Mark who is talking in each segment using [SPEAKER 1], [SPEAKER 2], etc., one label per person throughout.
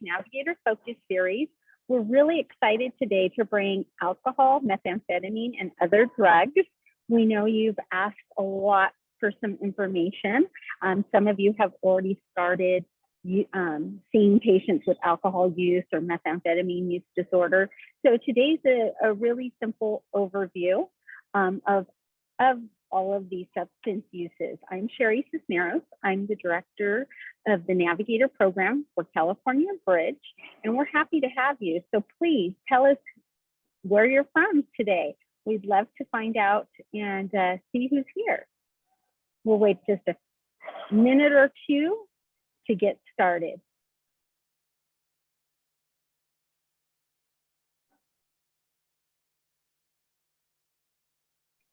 [SPEAKER 1] Navigator Focus Series. We're really excited today to bring alcohol, methamphetamine, and other drugs. We know you've asked a lot for some information. Some of you have already started seeing patients with alcohol use or methamphetamine use disorder. So today's a really simple overview of all of these substance uses. I'm Sherry Cisneros. I'm the director of the Navigator program for California Bridge, and we're happy to have you. So please tell us where you're from today. We'd love to find out and see who's here. We'll wait just a minute or two to get started.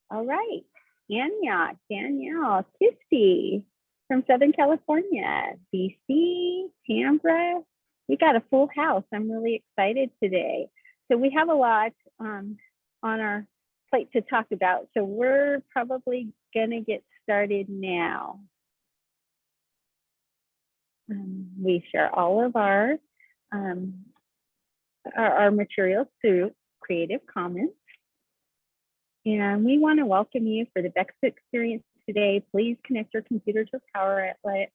[SPEAKER 1] All right, Danielle, Kirsty from Southern California, BC, Canberra. We got a full house. I'm really excited today. So we have a lot on our plate to talk about. So we're probably gonna get started now. We share all of our materials through Creative Commons. And we want to welcome you for the BEX experience today. Please connect your computer to a power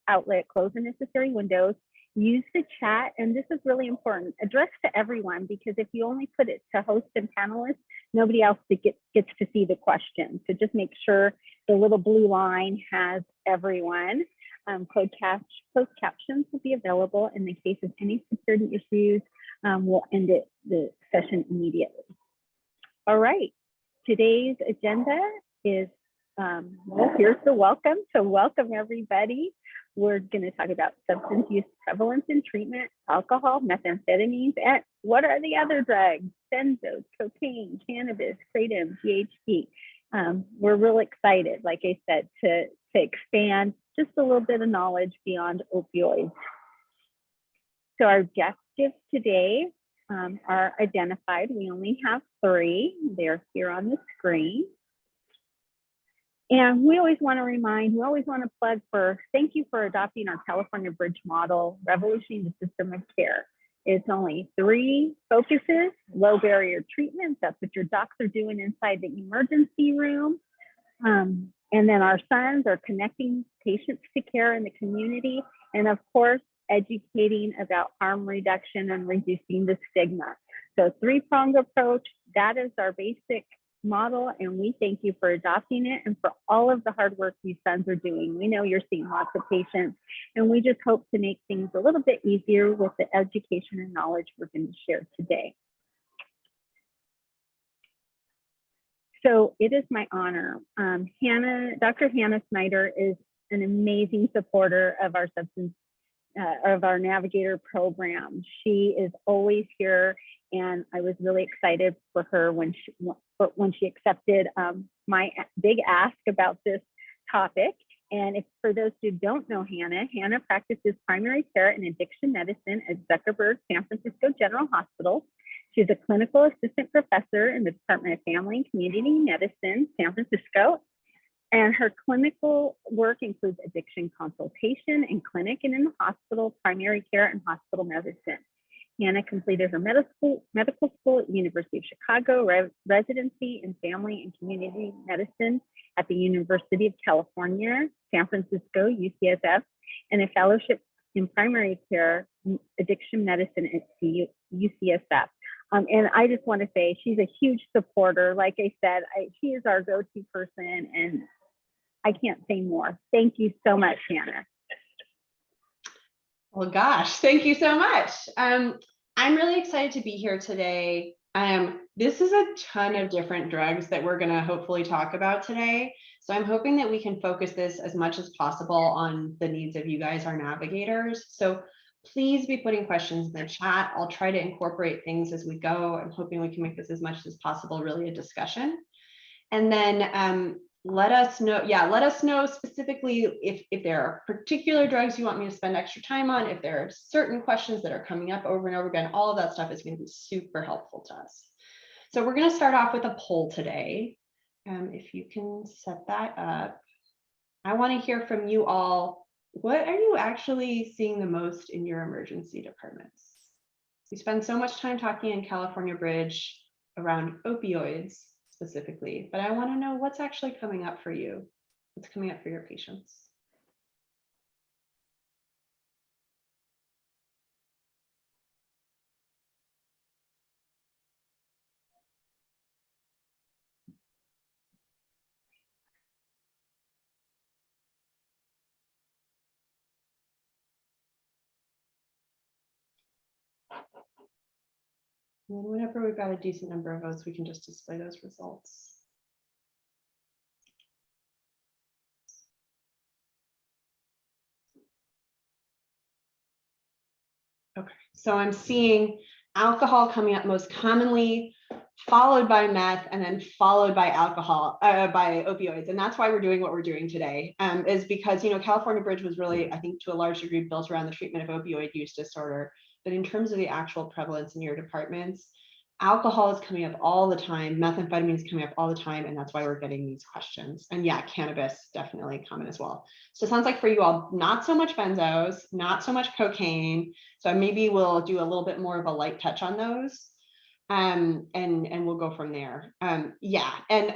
[SPEAKER 1] outlet, close the necessary windows, use the chat, and this is really important, address to everyone, because if you only put it to host and panelists, nobody else gets to see the question. So just make sure the little blue line has everyone. Closed captions will be available in the case of any security issues. We'll end the session immediately. All right. Today's agenda is, well, here's the welcome. So welcome everybody. We're going to talk about substance use prevalence and treatment, alcohol, methamphetamines, and what are the other drugs? Benzos, cocaine, cannabis, kratom, THC. We're really excited, like I said, to expand just a little bit of knowledge beyond opioids. So our objectives today are identified. We only have 3. They're here on the screen. And we always want to plug for, thank you for adopting our California Bridge model, revolutioning the system of care. It's only 3 focuses: low barrier treatment, that's what your docs are doing inside the emergency room. And then our sons are connecting patients to care in the community. And of course, educating about harm reduction and reducing the stigma. So 3-pronged approach, that is our basic model, and we thank you for adopting it and for all of the hard work you sons are doing. We know you're seeing lots of patients, and we just hope to make things a little bit easier with the education and knowledge we're going to share today. So it is my honor. Dr. Hannah Snyder is an amazing supporter of our of our Navigator program. She is always here, and I was really excited for her when she accepted my big ask about this topic. And for those who don't know Hannah practices primary care and addiction medicine at Zuckerberg San Francisco General Hospital. She's a clinical assistant professor in the Department of Family and Community Medicine, San Francisco. And her clinical work includes addiction consultation in clinic and in the hospital, primary care, and hospital medicine. Hannah completed her medical school at the University of Chicago, residency in family and community medicine at the University of California, San Francisco, UCSF, and a fellowship in primary care addiction medicine at UCSF. And I just want to say she's a huge supporter. Like I said, she is our go-to person, and I can't say more. Thank you so much, Hannah.
[SPEAKER 2] Well, gosh, thank you so much. I'm really excited to be here today. This is a ton of different drugs that we're going to hopefully talk about today. So I'm hoping that we can focus this as much as possible on the needs of you guys, our navigators. So please be putting questions in the chat. I'll try to incorporate things as we go. I'm hoping we can make this as much as possible really a discussion. And then let us know specifically if there are particular drugs you want me to spend extra time on, if there are certain questions that are coming up over and over again. All of that stuff is going to be super helpful to us. So we're going to start off with a poll today. If you can set that up. I want to hear from you all what are you actually seeing the most in your emergency departments? We spend so much time talking in California Bridge around opioids specifically, but I want to know what's actually coming up for you. What's coming up for your patients? And whenever we've got a decent number of votes, we can just display those results. Okay, so I'm seeing alcohol coming up most commonly, followed by meth, and then followed by alcohol, by opioids. And that's why we're doing what we're doing today, is because, California Bridge was really, I think, to a large degree built around the treatment of opioid use disorder. But in terms of the actual prevalence in your departments, alcohol is coming up all the time, methamphetamine is coming up all the time, and that's why we're getting these questions. And yeah, cannabis definitely common as well. So it sounds like for you all, not so much benzos, not so much cocaine. So maybe we'll do a little bit more of a light touch on those. And we'll go from there. Yeah, and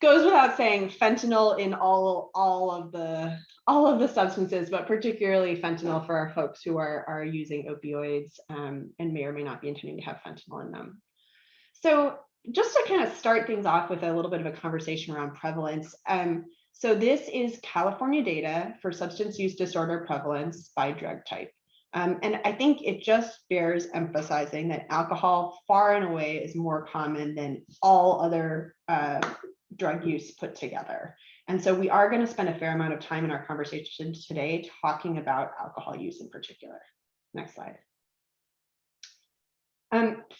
[SPEAKER 2] goes without saying, fentanyl in all of the substances, but particularly fentanyl for our folks who are using opioids and may or may not be intending to have fentanyl in them. So just to kind of start things off with a little bit of a conversation around prevalence. So this is California data for substance use disorder prevalence by drug type. And I think it just bears emphasizing that alcohol far and away is more common than all other drug use put together. And so we are going to spend a fair amount of time in our conversation today talking about alcohol use in particular. Next slide.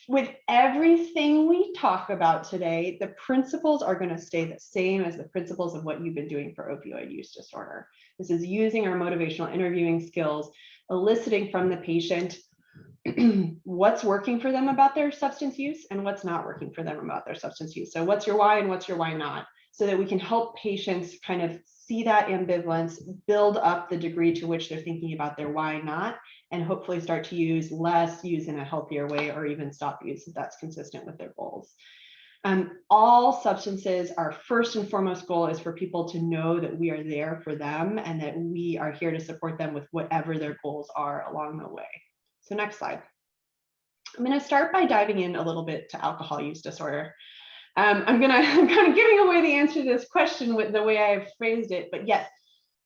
[SPEAKER 2] With everything we talk about today, the principles are going to stay the same as the principles of what you've been doing for opioid use disorder. This is using our motivational interviewing skills, eliciting from the patient what's working for them about their substance use and what's not working for them about their substance use. So what's your why and what's your why not? So that we can help patients kind of see that ambivalence, build up the degree to which they're thinking about their why not, and hopefully start to use less, use in a healthier way, or even stop use if that's consistent with their goals. All substances, our first and foremost goal is for people to know that we are there for them and that we are here to support them with whatever their goals are along the way. So next slide. I'm going to start by diving in a little bit to alcohol use disorder. I'm kind of giving away the answer to this question with the way I've phrased it, but yes,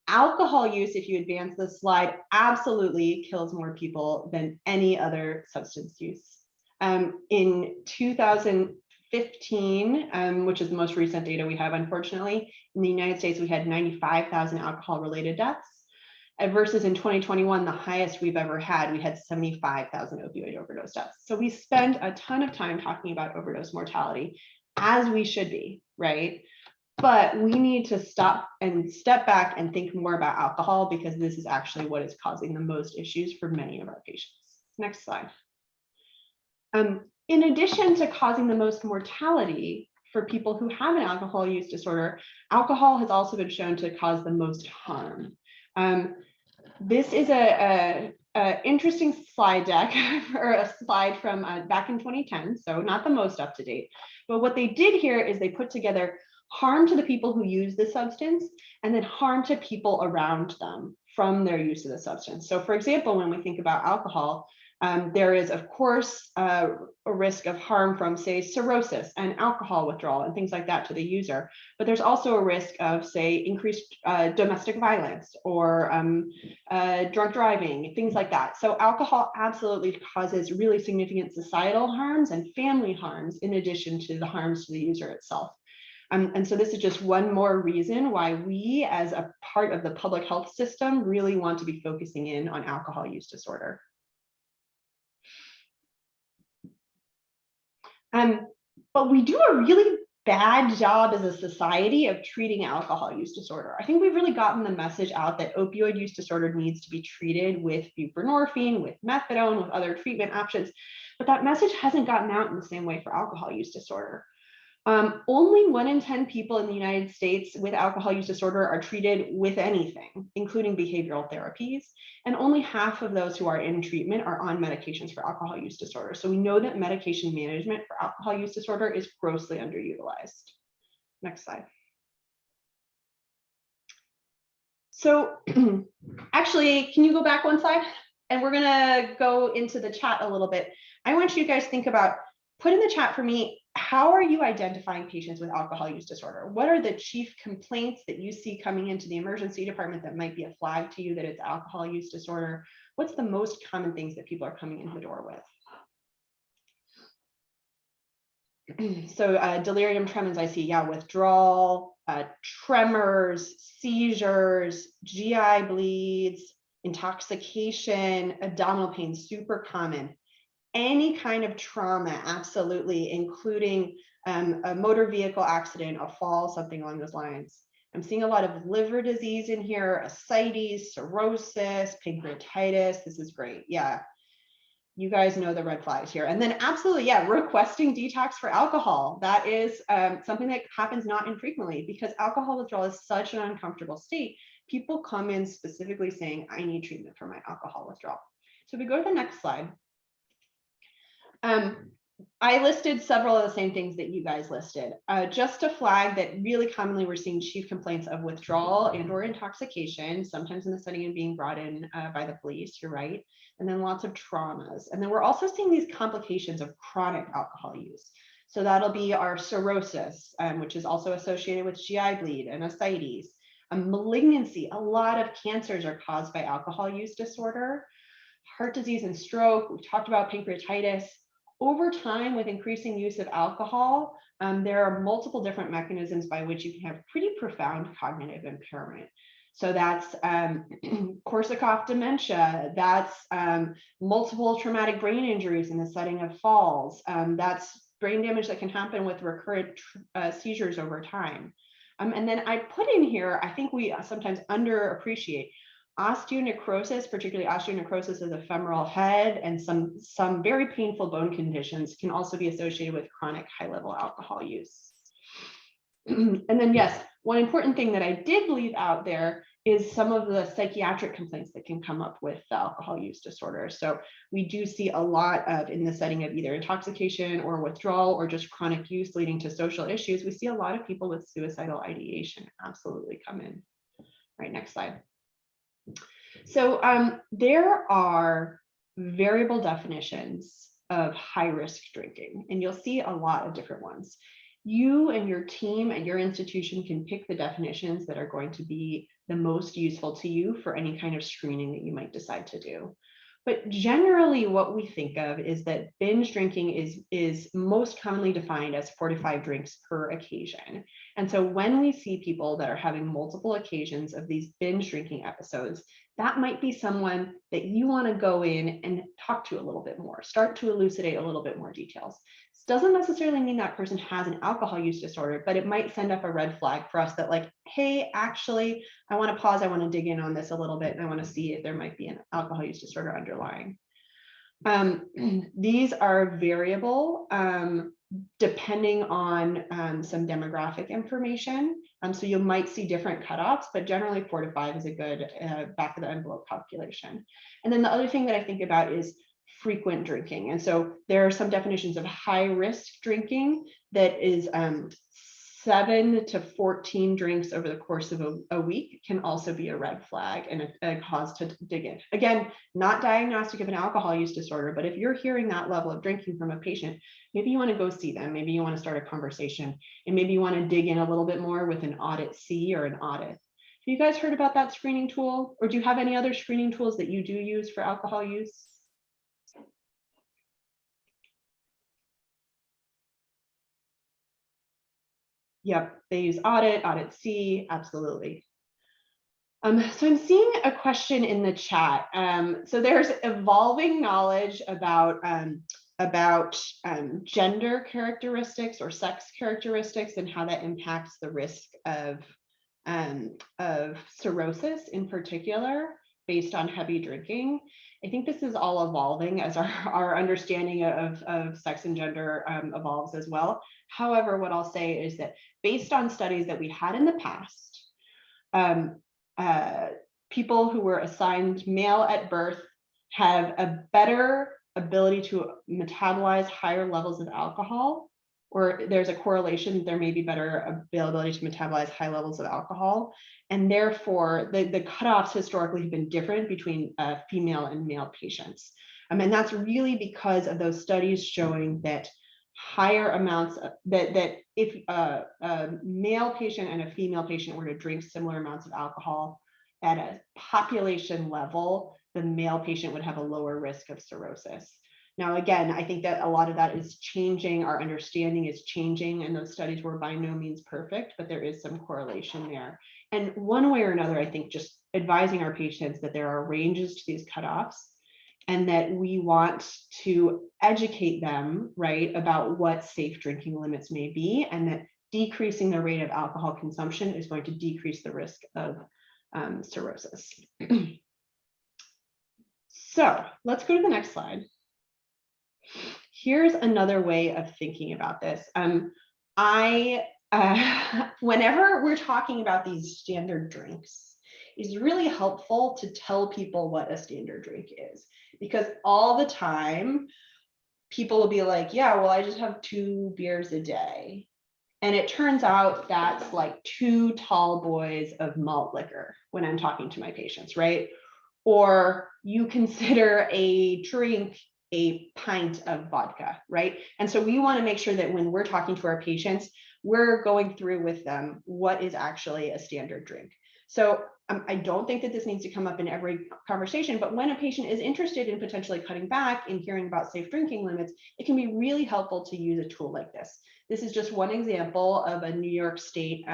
[SPEAKER 2] alcohol use, if you advance the slide, absolutely kills more people than any other substance use. In 2015, which is the most recent data we have, unfortunately, in the United States, we had 95,000 alcohol-related deaths, versus in 2021, the highest we've ever had, we had 75,000 opioid overdose deaths. So we spend a ton of time talking about overdose mortality, as we should be, right? But we need to stop and step back and think more about alcohol, because this is actually what is causing the most issues for many of our patients. Next slide. In addition to causing the most mortality for people who have an alcohol use disorder, alcohol has also been shown to cause the most harm. This is a interesting slide deck, or a slide from back in 2010, so not the most up to date. But what they did here is they put together harm to the people who use the substance and then harm to people around them from their use of the substance. So for example, when we think about alcohol, there is, of course, a risk of harm from, say, cirrhosis and alcohol withdrawal and things like that to the user. But there's also a risk of, say, increased domestic violence or drunk driving, things like that. So alcohol absolutely causes really significant societal harms and family harms, in addition to the harms to the user itself. And so this is just one more reason why we, as a part of the public health system, really want to be focusing in on alcohol use disorder. But we do a really bad job as a society of treating alcohol use disorder. I think we've really gotten the message out that opioid use disorder needs to be treated with buprenorphine, with methadone, with other treatment options, but that message hasn't gotten out in the same way for alcohol use disorder. Only 1 in 10 people in the United States with alcohol use disorder are treated with anything, including behavioral therapies. And only half of those who are in treatment are on medications for alcohol use disorder. So we know that medication management for alcohol use disorder is grossly underutilized. Next slide. So actually, can you go back one slide? And we're gonna go into the chat a little bit. I want you guys to think about, put in the chat for me, how are you identifying patients with alcohol use disorder? What are the chief complaints that you see coming into the emergency department that might be a flag to you that it's alcohol use disorder? What's the most common things that people are coming in the door with? So delirium tremens, I see, yeah, withdrawal, tremors, seizures, GI bleeds, intoxication, abdominal pain, super common. Any kind of trauma, absolutely, including a motor vehicle accident, a fall, something along those lines. I'm seeing a lot of liver disease in here, ascites, cirrhosis, pancreatitis. This is great. Yeah, you guys know the red flags here. And then absolutely, yeah, requesting detox for alcohol. That is something that happens not infrequently because alcohol withdrawal is such an uncomfortable state. People come in specifically saying, I need treatment for my alcohol withdrawal. So if we go to the next slide. I listed several of the same things that you guys listed. Just to flag that really commonly we're seeing chief complaints of withdrawal and or intoxication, sometimes in the setting of being brought in by the police, you're right. And then lots of traumas. And then we're also seeing these complications of chronic alcohol use. So that'll be our cirrhosis, which is also associated with GI bleed and ascites. Malignancy, a lot of cancers are caused by alcohol use disorder. Heart disease and stroke, we talked about pancreatitis. Over time, with increasing use of alcohol, there are multiple different mechanisms by which you can have pretty profound cognitive impairment. So that's Korsakoff dementia, that's multiple traumatic brain injuries in the setting of falls, that's brain damage that can happen with recurrent seizures over time. And then I put in here, I think we sometimes underappreciate osteonecrosis, particularly osteonecrosis of the femoral head, and some very painful bone conditions can also be associated with chronic high-level alcohol use. And then, yes, one important thing that I did leave out there is some of the psychiatric complaints that can come up with the alcohol use disorder. So we do see a lot of, in the setting of either intoxication or withdrawal or just chronic use leading to social issues, we see a lot of people with suicidal ideation absolutely come in. All right, next slide. So there are variable definitions of high-risk drinking, and you'll see a lot of different ones. You and your team at your institution can pick the definitions that are going to be the most useful to you for any kind of screening that you might decide to do. But generally what we think of is that binge drinking is most commonly defined as 4 to 5 drinks per occasion. And so when we see people that are having multiple occasions of these binge drinking episodes, that might be someone that you want to go in and talk to a little bit more, start to elucidate a little bit more details. This doesn't necessarily mean that person has an alcohol use disorder, but it might send up a red flag for us that like, hey, actually, I want to pause, I want to dig in on this a little bit, and I want to see if there might be an alcohol use disorder underlying. These are variable depending on some demographic information. So you might see different cutoffs, but generally 4 to 5 is a good back of the envelope calculation. And then the other thing that I think about is frequent drinking. And so there are some definitions of high risk drinking that is 7 to 14 drinks over the course of a week can also be a red flag and a cause to dig in. Again, not diagnostic of an alcohol use disorder, but if you're hearing that level of drinking from a patient, maybe you want to go see them, maybe you want to start a conversation, and maybe you want to dig in a little bit more with an audit C or an audit. Have you guys heard about that screening tool? Or do you have any other screening tools that you do use for alcohol use? Yep, they use audit C, absolutely. So I'm seeing a question in the chat. So there's evolving knowledge about gender characteristics or sex characteristics and how that impacts the risk of cirrhosis in particular based on heavy drinking. I think this is all evolving as our understanding of sex and gender evolves as well. However, what I'll say is that based on studies that we had in the past, people who were assigned male at birth have a better ability to metabolize higher levels of alcohol, or there's a correlation, there may be better availability to metabolize high levels of alcohol. And therefore, the cutoffs historically have been different between female and male patients. And that's really because of those studies showing that higher amounts, that if a male patient and a female patient were to drink similar amounts of alcohol at a population level, the male patient would have a lower risk of cirrhosis. Now, again, I think that a lot of that is changing. Our understanding is changing, and those studies were by no means perfect, but there is some correlation there. And one way or another, I think just advising our patients that there are ranges to these cutoffs and that we want to educate them, right, about what safe drinking limits may be, and that decreasing the rate of alcohol consumption is going to decrease the risk of cirrhosis. So let's go to the next slide. Here's another way of thinking about this. Whenever we're talking about these standard drinks, it's really helpful to tell people what a standard drink is, because all the time people will be like, yeah, well, I just have 2 beers a day. And it turns out that's like 2 tall boys of malt liquor when I'm talking to my patients, right? Or you consider a drink a pint of vodka, right? And so we want to make sure that when we're talking to our patients, we're going through with them what is actually a standard drink. So I don't think that this needs to come up in every conversation, but when a patient is interested in potentially cutting back and hearing about safe drinking limits, it can be really helpful to use a tool like this. This is just one example of a New York State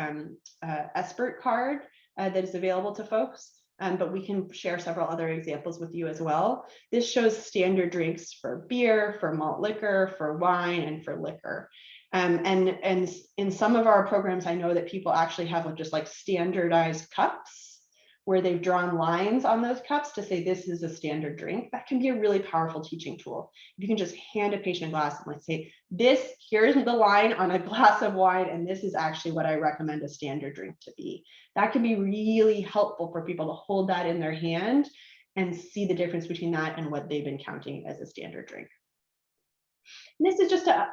[SPEAKER 2] expert card that is available to folks. But we can share several other examples with you as well. This shows standard drinks for beer, for malt liquor, for wine, and for liquor. And in some of our programs, I know that people actually have just like standardized cups where they've drawn lines on those cups to say this is a standard drink. That can be a really powerful teaching tool. If you can just hand a patient a glass and like say, here's the line on a glass of wine, and this is actually what I recommend a standard drink to be. That can be really helpful for people to hold that in their hand and see the difference between that and what they've been counting as a standard drink. And this is just to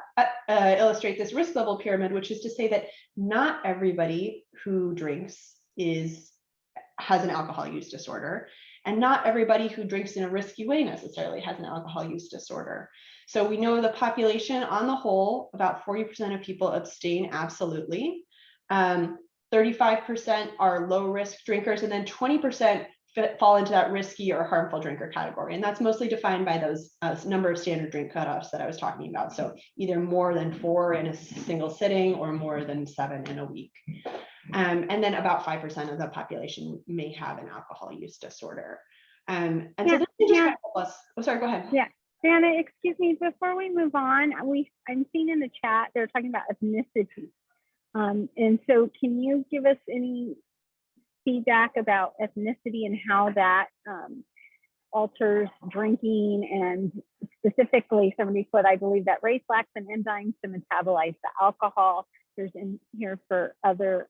[SPEAKER 2] illustrate this risk level pyramid, which is to say that not everybody who drinks has an alcohol use disorder, and not everybody who drinks in a risky way necessarily has an alcohol use disorder. So we know the population on the whole, about 40% of people abstain absolutely. 35% are low risk drinkers, and then 20% fall into that risky or harmful drinker category. And that's mostly defined by those number of standard drink cutoffs that I was talking about. So either more than 4 in a single sitting or more than 7 in a week. And then about 5% of the population may have an alcohol use disorder. And so this is just help us. Oh, sorry, go ahead.
[SPEAKER 1] Yeah, Anna, excuse me, before we move on, I'm seeing in the chat, they're talking about ethnicity. And so can you give us any feedback about ethnicity and how that alters drinking, and specifically somebody put, I believe that race lacks an enzyme to metabolize the alcohol. There's in here for other,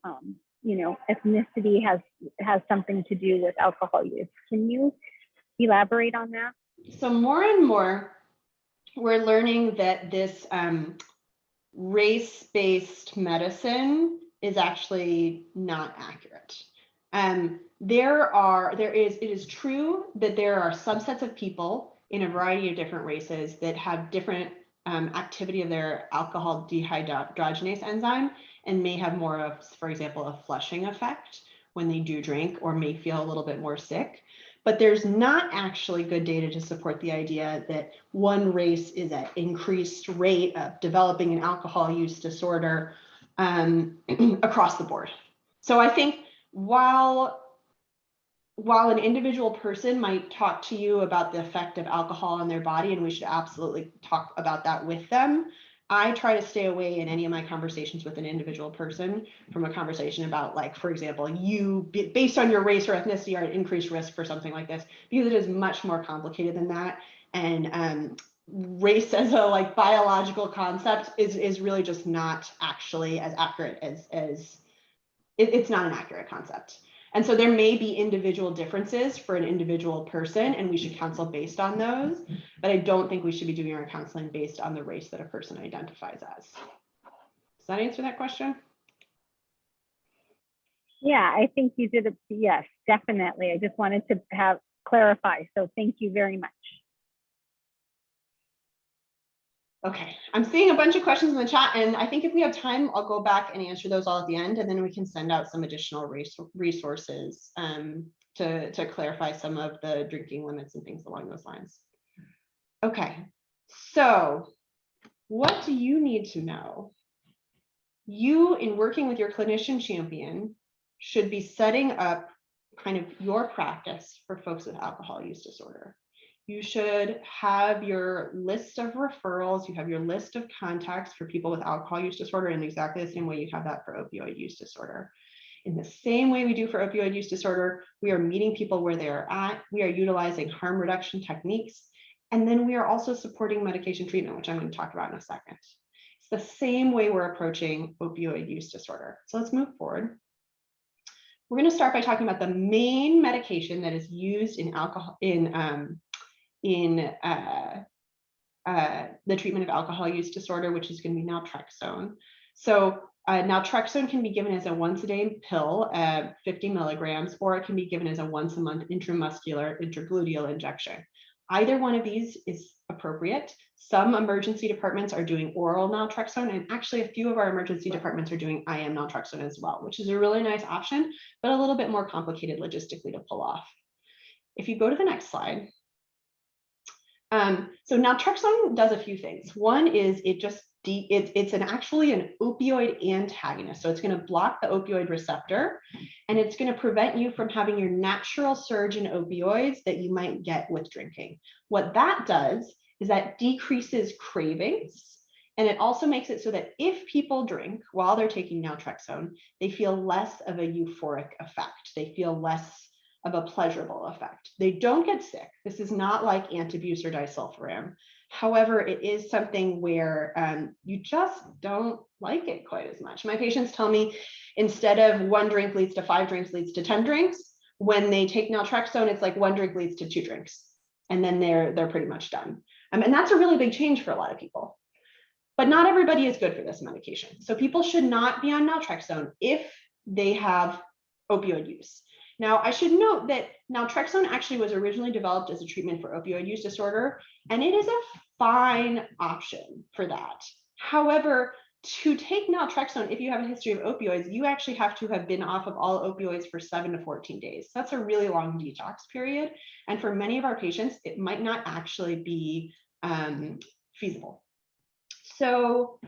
[SPEAKER 1] ethnicity has something to do with alcohol use. Can you elaborate on that?
[SPEAKER 2] So more and more, we're learning that this race-based medicine is actually not accurate. It is true that there are subsets of people in a variety of different races that have different activity of their alcohol dehydrogenase enzyme and may have more of, for example, a flushing effect when they do drink, or may feel a little bit more sick. But there's not actually good data to support the idea that one race is at increased rate of developing an alcohol use disorder across the board. So I think while an individual person might talk to you about the effect of alcohol on their body, and we should absolutely talk about that with them, I try to stay away in any of my conversations with an individual person from a conversation about, like, for example, you, based on your race or ethnicity, are at increased risk for something like this, because it is much more complicated than that. And race as a like biological concept is really just not actually as accurate as it's not an accurate concept. And so there may be individual differences for an individual person, and we should counsel based on those. But I don't think we should be doing our counseling based on the race that a person identifies as. Does that answer that question?
[SPEAKER 1] Yeah, I think you did it. Yes, definitely. I just wanted to clarify. So thank you very much.
[SPEAKER 2] Okay, I'm seeing a bunch of questions in the chat, and I think if we have time, I'll go back and answer those all at the end, and then we can send out some additional resources to clarify some of the drinking limits and things along those lines. Okay, so what do you need to know? You, in working with your clinician champion, should be setting up kind of your practice for folks with alcohol use disorder. You should have your list of referrals, you have your list of contacts for people with alcohol use disorder in exactly the same way you have that for opioid use disorder. In the same way we do for opioid use disorder, we are meeting people where they are at, we are utilizing harm reduction techniques, and then we are also supporting medication treatment, which I'm going to talk about in a second. It's the same way we're approaching opioid use disorder. So let's move forward. We're going to start by talking about the main medication that is used in the treatment of alcohol use disorder, which is going to be naltrexone. So naltrexone can be given as a once-a-day pill, 50 milligrams, or it can be given as a once-a-month intramuscular intergluteal injection. Either one of these is appropriate. Some emergency departments are doing oral naltrexone, and actually a few of our emergency departments are doing IM naltrexone as well, which is a really nice option, but a little bit more complicated logistically to pull off. If you go to the next slide. So naltrexone does a few things. One is it's actually an opioid antagonist. So it's going to block the opioid receptor, and it's going to prevent you from having your natural surge in opioids that you might get with drinking. What that does is that decreases cravings, and it also makes it so that if people drink while they're taking naltrexone, they feel less of a euphoric effect. They feel less of a pleasurable effect. They don't get sick. This is not like antabuse or disulfiram. However, it is something where you just don't like it quite as much. My patients tell me instead of 1 drink leads to 5 drinks leads to 10 drinks. When they take naltrexone, it's like 1 drink leads to 2 drinks, and then they're pretty much done. And that's a really big change for a lot of people. But not everybody is good for this medication. So people should not be on naltrexone if they have opioid use. Now, I should note that naltrexone actually was originally developed as a treatment for opioid use disorder, and it is a fine option for that. However, to take naltrexone, if you have a history of opioids, you actually have to have been off of all opioids for 7 to 14 days. That's a really long detox period. And for many of our patients, it might not actually be feasible. So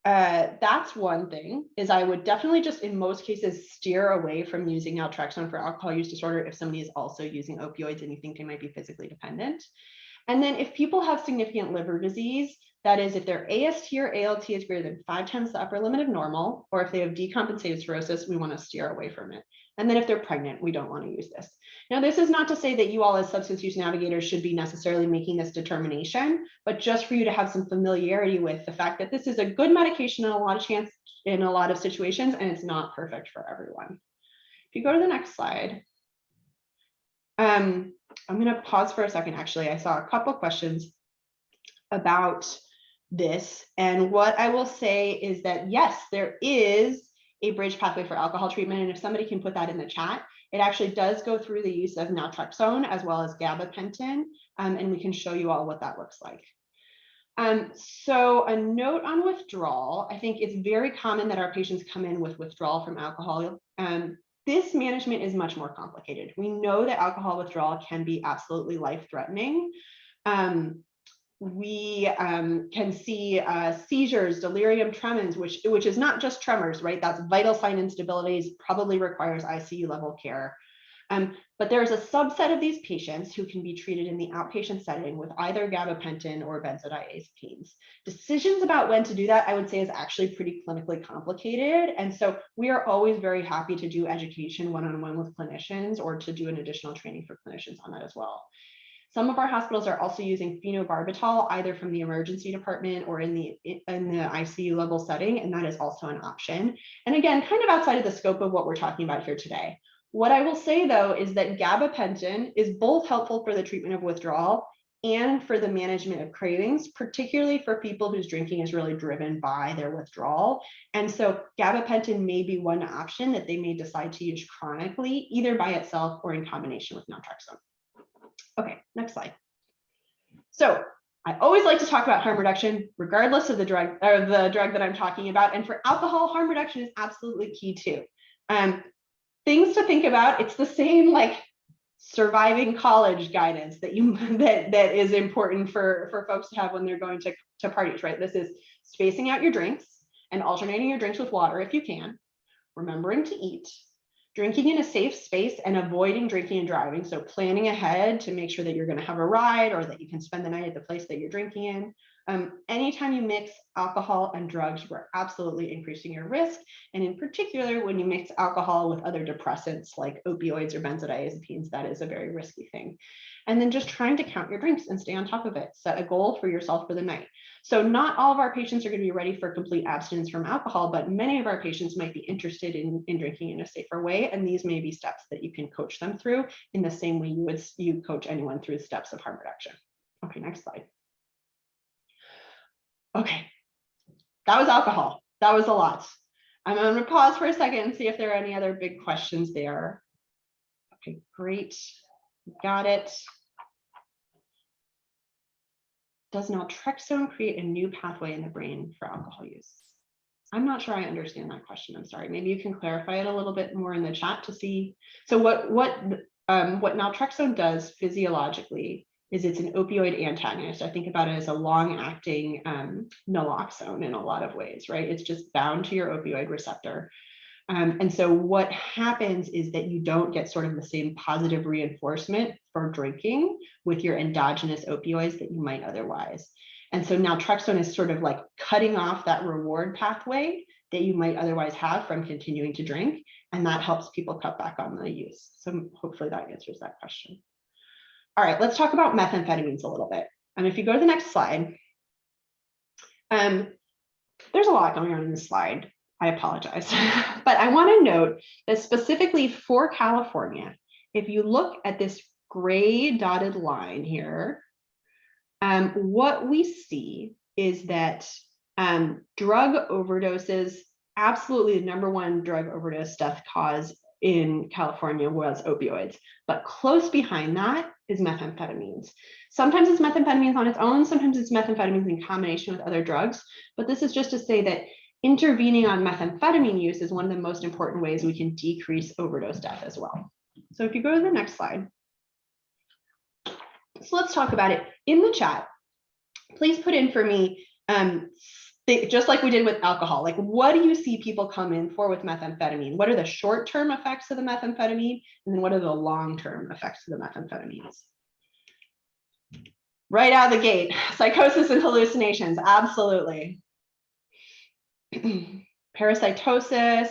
[SPEAKER 2] that's one thing, is I would definitely just in most cases steer away from using naltrexone for alcohol use disorder if somebody is also using opioids and you think they might be physically dependent. And then if people have significant liver disease, that is, if their AST or ALT is greater than 5 times the upper limit of normal, or if they have decompensated cirrhosis, we want to steer away from it. And then if they're pregnant, we don't want to use this. Now, this is not to say that you all as substance use navigators should be necessarily making this determination, but just for you to have some familiarity with the fact that this is a good medication in a lot of situations, and it's not perfect for everyone. If you go to the next slide, I'm going to pause for a second. Actually, I saw a couple questions about this, and what I will say is that yes, there is a bridge pathway for alcohol treatment, and if somebody can put that in the chat, it actually does go through the use of naltrexone as well as gabapentin, and we can show you all what that looks like. So a note on withdrawal, I think it's very common that our patients come in with withdrawal from alcohol. This management is much more complicated. We know that alcohol withdrawal can be absolutely life-threatening. We can see seizures, delirium tremens, which is not just tremors, right? That's vital sign instabilities, probably requires ICU level care. But there's a subset of these patients who can be treated in the outpatient setting with either gabapentin or benzodiazepines. Decisions about when to do that, I would say, is actually pretty clinically complicated. And so we are always very happy to do education one-on-one with clinicians or to do an additional training for clinicians on that as well. Some of our hospitals are also using phenobarbital either from the emergency department or in the ICU level setting, and that is also an option. And again, kind of outside of the scope of what we're talking about here today. What I will say though is that gabapentin is both helpful for the treatment of withdrawal and for the management of cravings, particularly for people whose drinking is really driven by their withdrawal. And so gabapentin may be one option that they may decide to use chronically, either by itself or in combination with naltrexone. Okay, next slide. So I always like to talk about harm reduction, regardless of the drug or the drug that I'm talking about. And for alcohol, harm reduction is absolutely key too. Things to think about, it's the same like surviving college guidance that that is important for folks to have when they're going to parties, right? This is spacing out your drinks and alternating your drinks with water if you can, remembering to eat, drinking in a safe space and avoiding drinking and driving. So planning ahead to make sure that you're going to have a ride or that you can spend the night at the place that you're drinking in. Anytime you mix alcohol and drugs, we're absolutely increasing your risk. And in particular, when you mix alcohol with other depressants like opioids or benzodiazepines, that is a very risky thing. And then just trying to count your drinks and stay on top of it. Set a goal for yourself for the night. So not all of our patients are going to be ready for complete abstinence from alcohol, but many of our patients might be interested in drinking in a safer way. And these may be steps that you can coach them through in the same way you coach anyone through the steps of harm reduction. Okay, next slide. Okay, that was alcohol. That was a lot. I'm going to pause for a second and see if there are any other big questions there. Okay, great. Got it. Does naltrexone create a new pathway in the brain for alcohol use? I'm not sure I understand that question. I'm sorry. Maybe you can clarify it a little bit more in the chat to see. So what naltrexone does physiologically is it's an opioid antagonist. I think about it as a long-acting naloxone in a lot of ways, right? It's just bound to your opioid receptor. And so what happens is that you don't get sort of the same positive reinforcement for drinking with your endogenous opioids that you might otherwise. And so naltrexone is sort of like cutting off that reward pathway that you might otherwise have from continuing to drink. And that helps people cut back on the use. So hopefully that answers that question. All right, let's talk about methamphetamines a little bit. And if you go to the next slide, there's a lot going on in this slide. I apologize, but I want to note that specifically for California, if you look at this gray dotted line here, what we see is that drug overdoses, absolutely the #1 drug overdose death cause in California was opioids, but close behind that is methamphetamines. Sometimes it's methamphetamines on its own, sometimes it's methamphetamines in combination with other drugs, but this is just to say that intervening on methamphetamine use is one of the most important ways we can decrease overdose death as well. So if you go to the next slide. So let's talk about it in the chat. Please put in for me, just like we did with alcohol, like what do you see people come in for with methamphetamine? What are the short-term effects of the methamphetamine? And then what are the long-term effects of the methamphetamines? Right out of the gate, psychosis and hallucinations, absolutely. Parasitosis,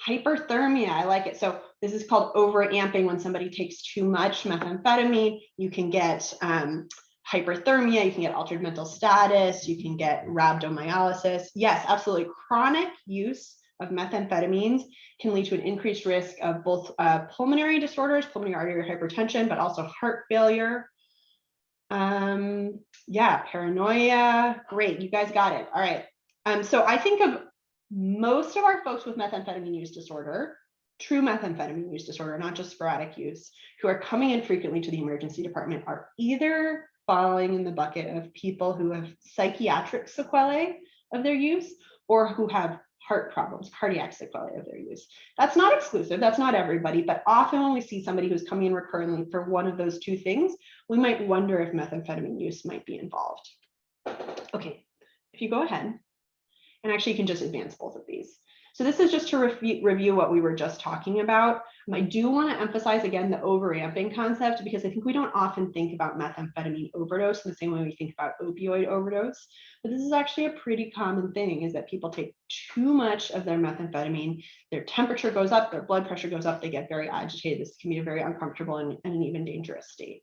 [SPEAKER 2] hyperthermia, I like it. So this is called overamping. When somebody takes too much methamphetamine, you can get hyperthermia, you can get altered mental status, you can get rhabdomyolysis. Yes, absolutely. Chronic use of methamphetamines can lead to an increased risk of both pulmonary disorders, pulmonary arterial hypertension, but also heart failure. Yeah, paranoia. Great, you guys got it. All right. So I think of most of our folks with methamphetamine use disorder, true methamphetamine use disorder, not just sporadic use, who are coming in frequently to the emergency department are either falling in the bucket of people who have psychiatric sequelae of their use or who have heart problems, cardiac sequelae of their use. That's not exclusive, that's not everybody, but often when we see somebody who's coming in recurrently for one of those two things, we might wonder if methamphetamine use might be involved. Okay, if you go ahead, and actually you can just advance both of these. So this is just to review what we were just talking about. I do want to emphasize again the overamping concept, because I think we don't often think about methamphetamine overdose in the same way we think about opioid overdose. But this is actually a pretty common thing, is that people take too much of their methamphetamine, their temperature goes up, their blood pressure goes up, they get very agitated. This can be a very uncomfortable and an even dangerous state.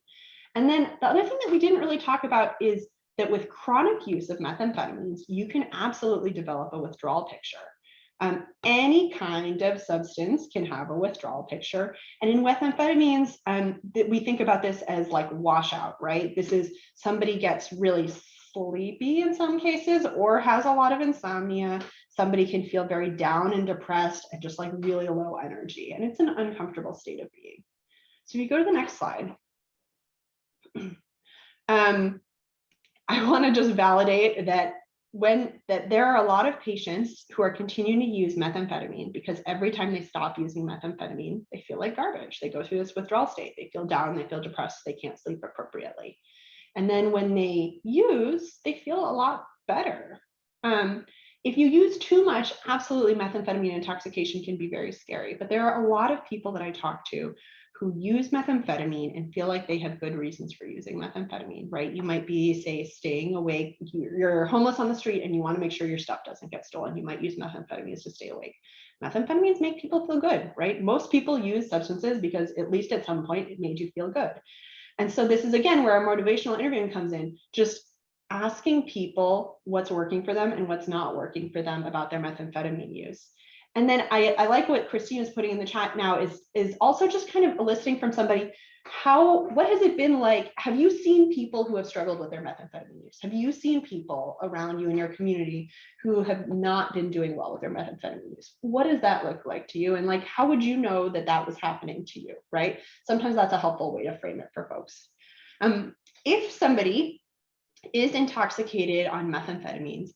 [SPEAKER 2] And then the other thing that we didn't really talk about is that with chronic use of methamphetamines, you can absolutely develop a withdrawal picture. Any kind of substance can have a withdrawal picture. And in methamphetamines, we think about this as like washout, right? This is somebody gets really sleepy in some cases, or has a lot of insomnia. Somebody can feel very down and depressed and just like really low energy. And it's an uncomfortable state of being. So if you go to the next slide. I want to just validate that there are a lot of patients who are continuing to use methamphetamine because every time they stop using methamphetamine, they feel like garbage. They go through this withdrawal state. They feel down, they feel depressed, they can't sleep appropriately. And then when they use, they feel a lot better. If you use too much, absolutely methamphetamine intoxication can be very scary. But there are a lot of people that I talk to who use methamphetamine and feel like they have good reasons for using methamphetamine, right? You might be, say, staying awake. You're homeless on the street and you want to make sure your stuff doesn't get stolen. You might use methamphetamines to stay awake. Methamphetamines make people feel good, right? Most people use substances because at least at some point it made you feel good. And so this is, again, where our motivational interviewing comes in, just asking people what's working for them and what's not working for them about their methamphetamine use. And then I like what Christine is putting in the chat now is also just kind of eliciting from somebody, what has it been like? Have you seen people who have struggled with their methamphetamine use? Have you seen people around you in your community who have not been doing well with their methamphetamine use? What does that look like to you? And like, how would you know that that was happening to you, right? Sometimes that's a helpful way to frame it for folks. If somebody is intoxicated on methamphetamines,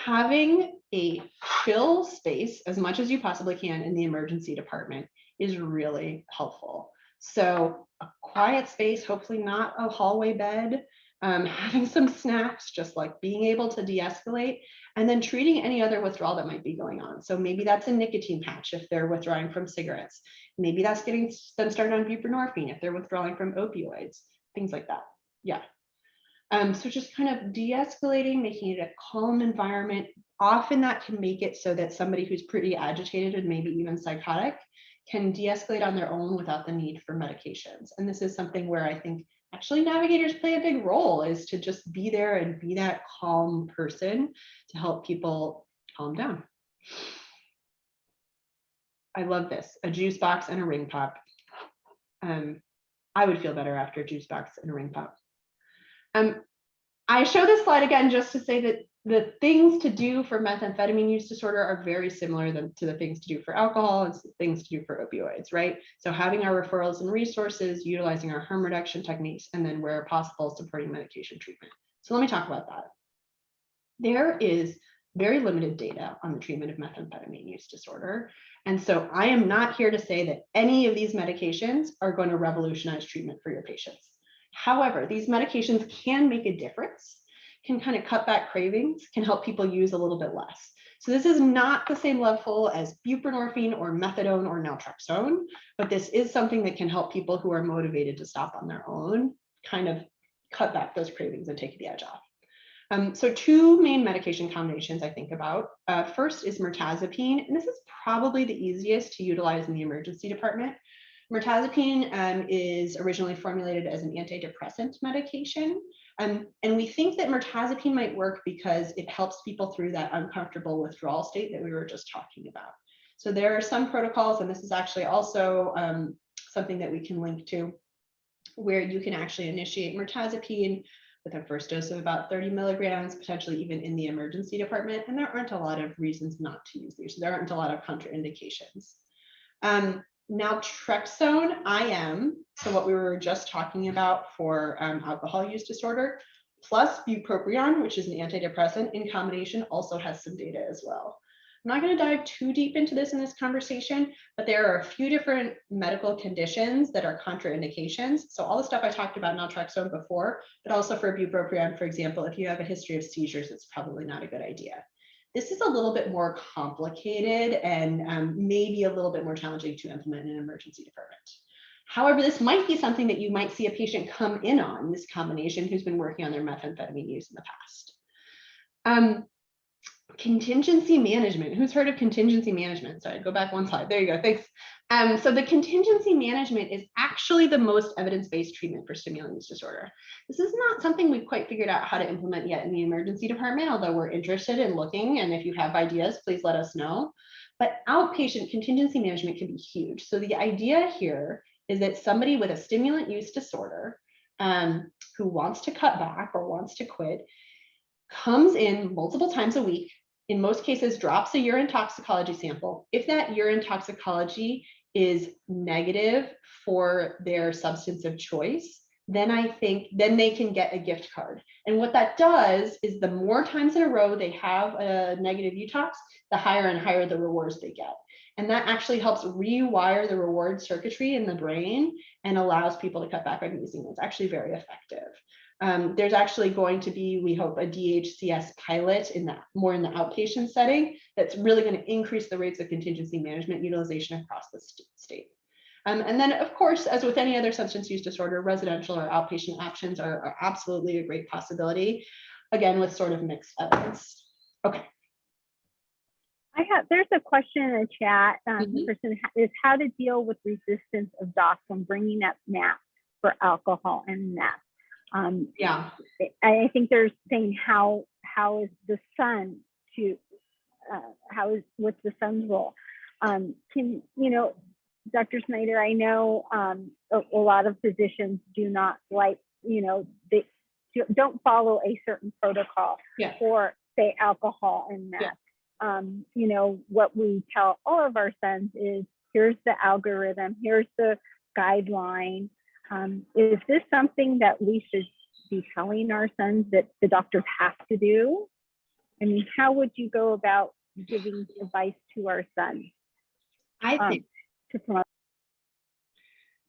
[SPEAKER 2] having a chill space as much as you possibly can in the emergency department is really helpful. So a quiet space, hopefully not a hallway bed, having some snacks, just like being able to de-escalate, and then treating any other withdrawal that might be going on. So maybe that's a nicotine patch if they're withdrawing from cigarettes. Maybe that's getting them started on buprenorphine if they're withdrawing from opioids, things like that. Yeah. So just kind of de-escalating, making it a calm environment. Often that can make it so that somebody who's pretty agitated and maybe even psychotic can de-escalate on their own without the need for medications. And this is something where I think actually navigators play a big role, is to just be there and be that calm person to help people calm down. I love this, a juice box and a ring pop. I would feel better after a juice box and a ring pop. I show this slide again just to say that the things to do for methamphetamine use disorder are very similar to the things to do for alcohol and things to do for opioids, right? So having our referrals and resources, utilizing our harm reduction techniques, and then where possible, supporting medication treatment. So let me talk about that. There is very limited data on the treatment of methamphetamine use disorder. And so I am not here to say that any of these medications are going to revolutionize treatment for your patients. However, these medications can make a difference, can kind of cut back cravings, can help people use a little bit less. So this is not the same level as buprenorphine or methadone or naltrexone, but this is something that can help people who are motivated to stop on their own, kind of cut back those cravings and take the edge off. So two main medication combinations I think about. First is mirtazapine, and this is probably the easiest to utilize in the emergency department. Mirtazapine is originally formulated as an antidepressant medication. And we think that mirtazapine might work because it helps people through that uncomfortable withdrawal state that we were just talking about. So there are some protocols, and this is actually also something that we can link to, where you can actually initiate mirtazapine with a first dose of about 30 milligrams, potentially even in the emergency department. And there aren't a lot of reasons not to use these. There aren't a lot of contraindications. Naltrexone IM, so what we were just talking about for alcohol use disorder, plus bupropion, which is an antidepressant in combination, also has some data as well. I'm not going to dive too deep into this in this conversation, but there are a few different medical conditions that are contraindications. So all the stuff I talked about naltrexone before, but also for bupropion, for example, if you have a history of seizures, it's probably not a good idea. This is a little bit more complicated and maybe a little bit more challenging to implement in an emergency department. However, this might be something that you might see a patient come in on, this combination, who's been working on their methamphetamine use in the past. Contingency management. Who's heard of contingency management? Sorry, go back one slide. There you go. Thanks. So the contingency management is actually the most evidence-based treatment for stimulant use disorder. This is not something we've quite figured out how to implement yet in the emergency department, although we're interested in looking. And if you have ideas, please let us know. But outpatient contingency management can be huge. So the idea here is that somebody with a stimulant use disorder who wants to cut back or wants to quit comes in multiple times a week, in most cases drops a urine toxicology sample. If that urine toxicology is negative for their substance of choice, then they can get a gift card. And what that does is the more times in a row they have a negative UTOX, the higher and higher the rewards they get. And that actually helps rewire the reward circuitry in the brain and allows people to cut back on using it. It's actually very effective. There's actually going to be, we hope, a DHCS pilot more in the outpatient setting that's really going to increase the rates of contingency management utilization across the state. And then, of course, as with any other substance use disorder, residential or outpatient options are absolutely a great possibility, again, with sort of mixed evidence. Okay.
[SPEAKER 1] There's a question in the chat. The person is how to deal with resistance of docs when bringing up MAP for alcohol and meth.
[SPEAKER 2] Yeah,
[SPEAKER 1] I think they're saying how is the son to what's the son's role? Dr. Snyder, I know a lot of physicians do not like, they don't follow a certain protocol for, say, alcohol and meth. What we tell all of our sons is, here's the algorithm, here's the guideline. Is this something that we should be telling our sons that the doctors have to do? I mean, how would you go about giving advice to our sons?
[SPEAKER 2] I think
[SPEAKER 1] to promote?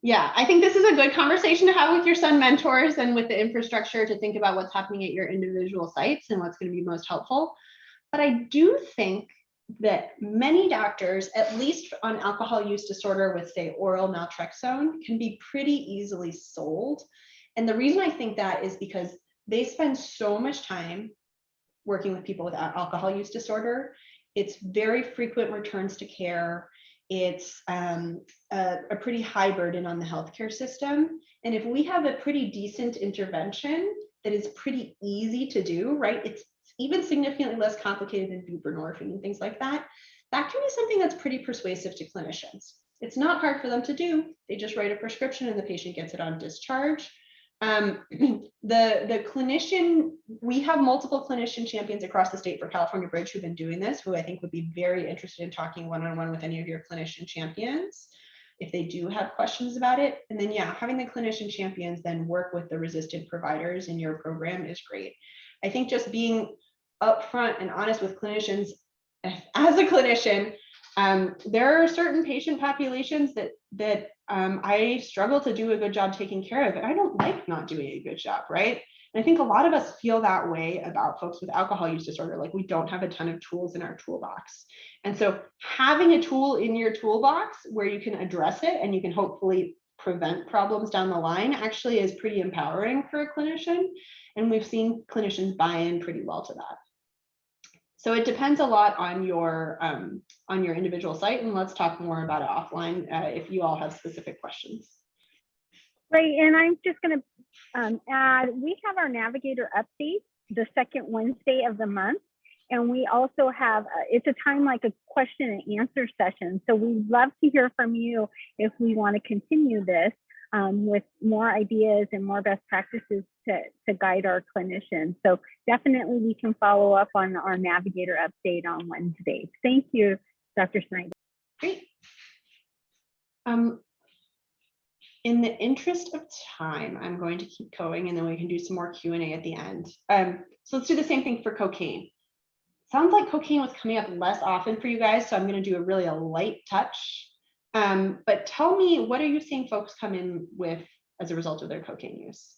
[SPEAKER 2] Yeah, I think this is a good conversation to have with your son mentors and with the infrastructure to think about what's happening at your individual sites and what's going to be most helpful. But I do think that many doctors, at least on alcohol use disorder with, say, oral naltrexone, can be pretty easily sold. And the reason I think that is because they spend so much time working with people with alcohol use disorder. It's very frequent returns to care. It's a pretty high burden on the healthcare system. And if we have a pretty decent intervention that is pretty easy to do, right? It's even significantly less complicated than buprenorphine and things like that. That can be something that's pretty persuasive to clinicians. It's not hard for them to do. They just write a prescription and the patient gets it on discharge. The clinician, we have multiple clinician champions across the state for California Bridge who've been doing this, who I think would be very interested in talking one-on-one with any of your clinician champions if they do have questions about it. And then, yeah, having the clinician champions then work with the resistant providers in your program is great. I think just being upfront and honest with clinicians, as a clinician, there are certain patient populations that I struggle to do a good job taking care of, and I don't like not doing a good job, right? And I think a lot of us feel that way about folks with alcohol use disorder, like we don't have a ton of tools in our toolbox. And so having a tool in your toolbox where you can address it and you can hopefully prevent problems down the line actually is pretty empowering for a clinician. And we've seen clinicians buy in pretty well to that. So it depends a lot on your individual site, and let's talk more about it offline if you all have specific questions.
[SPEAKER 1] Right, and I'm just going to add, we have our Navigator update the second Wednesday of the month, and we also have, it's a time like a question and answer session. So we'd love to hear from you if we want to continue this with more ideas and more best practices to guide our clinicians. So definitely we can follow up on our Navigator update on Wednesday. Thank you, Dr. Snyder.
[SPEAKER 2] Great. In the interest of time, I'm going to keep going and then we can do some more Q&A at the end. So let's do the same thing for cocaine. Sounds like cocaine was coming up less often for you guys, so I'm going to do a light touch. But tell me, what are you seeing folks come in with as a result of their cocaine use?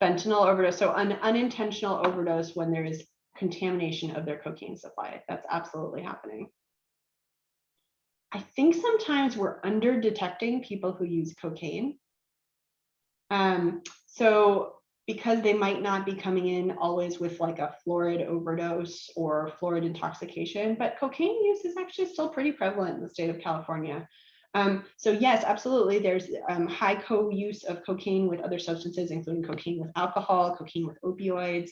[SPEAKER 2] fentanyl overdose, so an unintentional overdose when there is contamination of their cocaine supply. That's absolutely happening. I think sometimes we're under detecting people who use cocaine. So because they might not be coming in always with like a fluoride overdose or fluoride intoxication, but cocaine use is actually still pretty prevalent in the state of California. So yes, absolutely, there's high co-use of cocaine with other substances, including cocaine with alcohol, cocaine with opioids.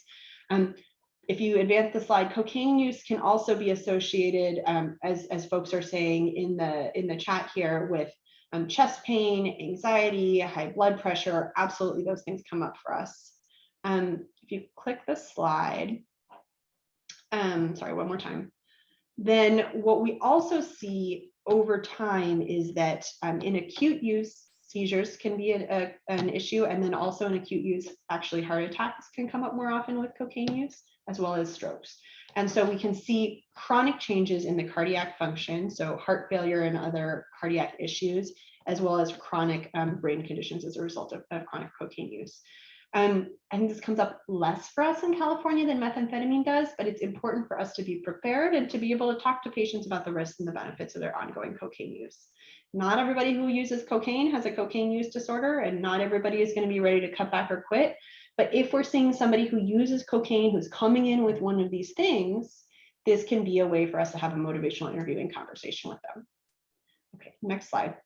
[SPEAKER 2] If you advance the slide, cocaine use can also be associated, as folks are saying in the chat here, with chest pain, anxiety, high blood pressure. Absolutely, those things come up for us. If you click the slide, sorry, one more time. Then what we also see over time is that in acute use, seizures can be an issue, and then also in acute use, actually heart attacks can come up more often with cocaine use, as well as strokes. And so we can see chronic changes in the cardiac function, so heart failure and other cardiac issues, as well as chronic brain conditions as a result of chronic cocaine use. I think this comes up less for us in California than methamphetamine does, but it's important for us to be prepared and to be able to talk to patients about the risks and the benefits of their ongoing cocaine use. Not everybody who uses cocaine has a cocaine use disorder, and not everybody is going to be ready to cut back or quit. But if we're seeing somebody who uses cocaine who's coming in with one of these things, this can be a way for us to have a motivational interviewing conversation with them. Okay, next slide.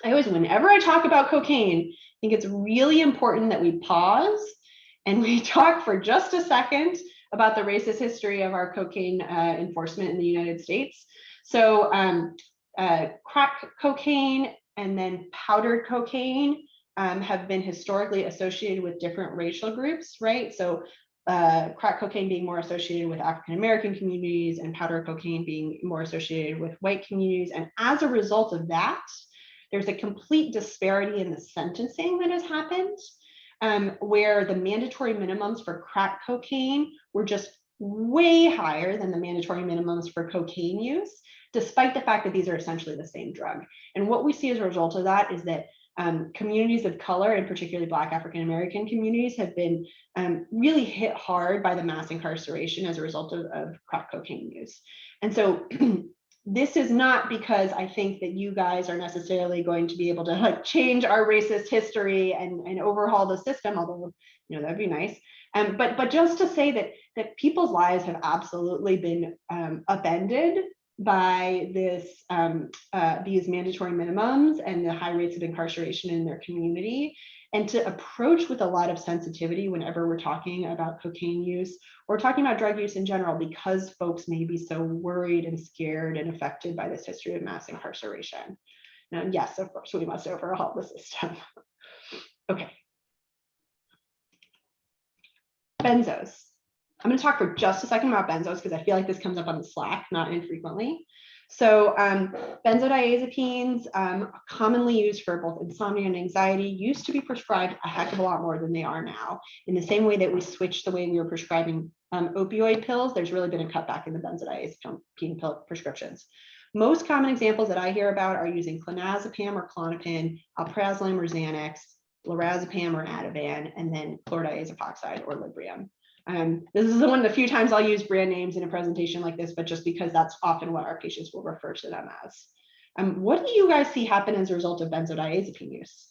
[SPEAKER 2] Whenever I talk about cocaine, I think it's really important that we pause and we talk for just a second about the racist history of our cocaine enforcement in the United States. So crack cocaine and then powdered cocaine have been historically associated with different racial groups, right? So crack cocaine being more associated with African-American communities and powdered cocaine being more associated with white communities. And as a result of that, there's a complete disparity in the sentencing that has happened, where the mandatory minimums for crack cocaine were just way higher than the mandatory minimums for cocaine use, despite the fact that these are essentially the same drug. And what we see as a result of that is that communities of color, and particularly Black African-American communities, have been really hit hard by the mass incarceration as a result of crack cocaine use. And so this is not because I think that you guys are necessarily going to be able to like change our racist history and overhaul the system, although that'd be nice. But just to say that people's lives have absolutely been upended by this these mandatory minimums and the high rates of incarceration in their community, and to approach with a lot of sensitivity whenever we're talking about cocaine use or talking about drug use in general, because folks may be so worried and scared and affected by this history of mass incarceration. Now, yes, of course, we must overhaul the system. Okay. Benzos. I'm going to talk for just a second about benzos because I feel like this comes up on the Slack not infrequently. So benzodiazepines, commonly used for both insomnia and anxiety, used to be prescribed a heck of a lot more than they are now. In the same way that we switched the way we were prescribing opioid pills, there's really been a cutback in the benzodiazepine pill prescriptions. Most common examples that I hear about are using clonazepam or Klonopin, alprazolam or Xanax, lorazepam or Ativan, and then chlordiazepam epoxide or Librium. This is one of the few times I'll use brand names in a presentation like this, but just because that's often what our patients will refer to them as. What do you guys see happen as a result of benzodiazepine use?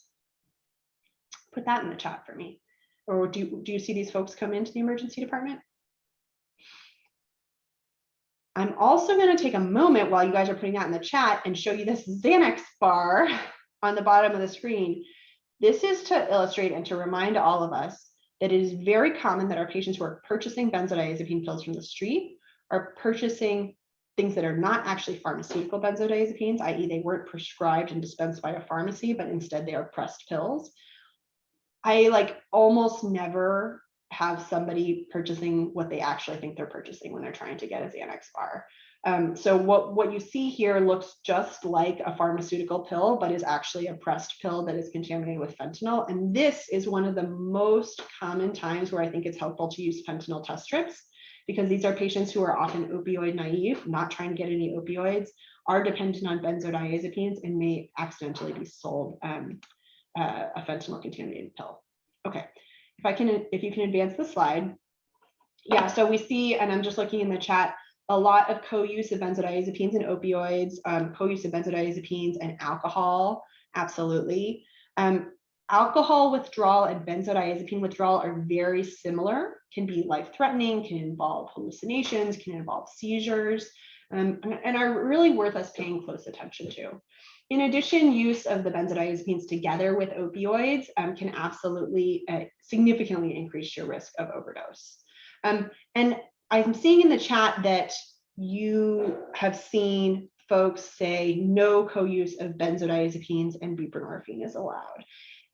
[SPEAKER 2] Put that in the chat for me. Or do you see these folks come into the emergency department? I'm also going to take a moment while you guys are putting that in the chat and show you this Xanax bar on the bottom of the screen. This is to illustrate and to remind all of us that it is very common that our patients who are purchasing benzodiazepine pills from the street are purchasing things that are not actually pharmaceutical benzodiazepines, i.e. they weren't prescribed and dispensed by a pharmacy, but instead they are pressed pills. I almost never have somebody purchasing what they actually think they're purchasing when they're trying to get a Xanax bar. So what you see here looks just like a pharmaceutical pill, but is actually a pressed pill that is contaminated with fentanyl. And this is one of the most common times where I think it's helpful to use fentanyl test strips, because these are patients who are often opioid naive, not trying to get any opioids, are dependent on benzodiazepines, and may accidentally be sold a fentanyl contaminated pill. Okay, if you can advance the slide. Yeah, so we see, and I'm just looking in the chat, a lot of co-use of benzodiazepines and opioids, co-use of benzodiazepines and alcohol, absolutely. Alcohol withdrawal and benzodiazepine withdrawal are very similar, can be life-threatening, can involve hallucinations, can involve seizures, and are really worth us paying close attention to. In addition, use of the benzodiazepines together with opioids can absolutely significantly increase your risk of overdose. And I'm seeing in the chat that you have seen folks say no co-use of benzodiazepines and buprenorphine is allowed.